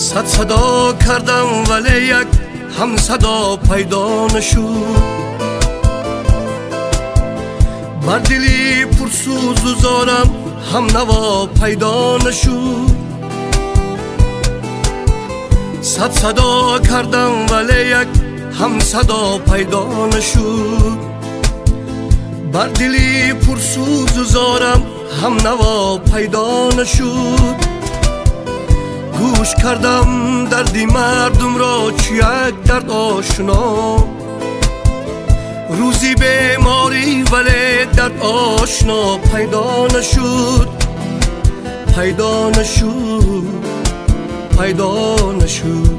صد صدا کردم ولی یک هم صدا پیدا نشد. بر دلی پرسوز و زارم هم نوا پیدا نشد. صد صدا کردم ولی یک هم صدا پیدا نشد. بر دلی پرسوز و زارم هم نوا پیدا نشد. گوش کردم دردی مردم را چی یک درد آشنا. روزی بیماری ولی درد آشنا پیدا نشد. پیدا نشد، پیدا نشد.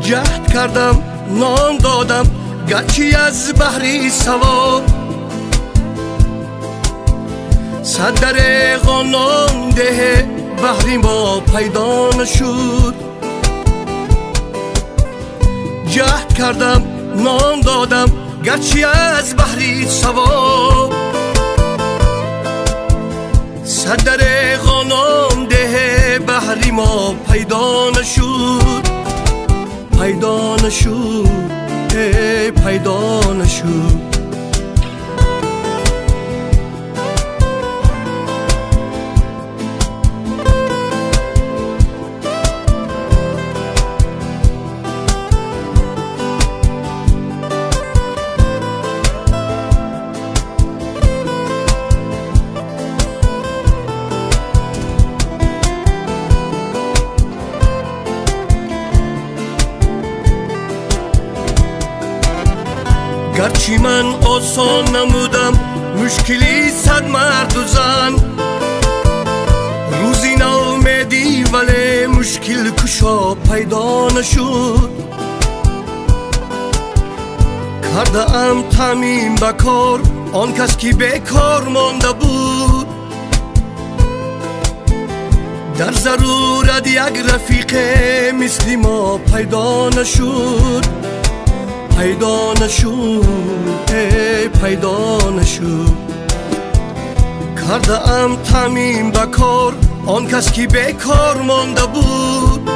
جهد کردم نان دادم گرچه از بحری سوا. صد دریغا نان ده بحری ما پیدا نشد. جهد کردم نان دادم گرچه از بحری سوا. صد دریغا نان ده بحری ما پیدا نشد. پیدا نشد، پیدا نشد. گرچه من آسان نمودم مشکلی صد مرد و زن. روزی ناامیدی ولی مشکل کشا پیدا نشد. کرده ام تامین بکار آن کس که بیکار مانده بود. در ضرورت یک رفیق مثل ما پیدا نشد. پیدا نشد، پیدا نشد. کرده ام تامین بکار آن کس که بیکار مانده بود.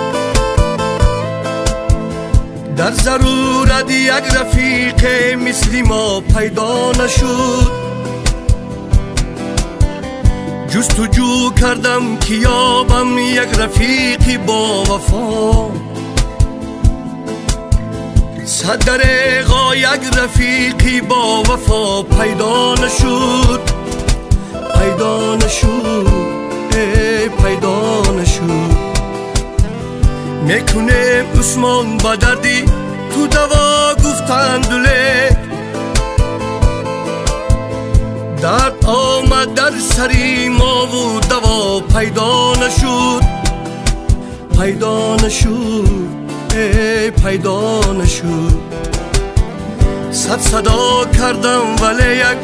در ضرورت یک رفیق مثل ما پیدا نشد. جستجو کردم که یابم یک رفیقی با وفا. صد دریغا یک رفیقی با وفا پیدا نشد. پیدا نشد، پیدا نشد. میکنه عثمان با دردی تو دوا گفتند ولی درد آمد در سری ما و دوا پیدا نشد. پیدا نشد، پیدا نشد. صد صدا کردم ولی یک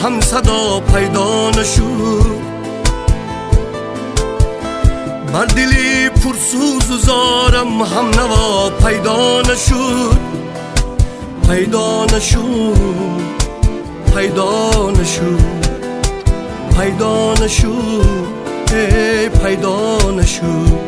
هم صدا پیدا نشد. بر دلی پرسوز و زارم هم نوا پیدا نشد. پیدا نشد، پیدا نشد. پیدا نشد، پیدا نشد.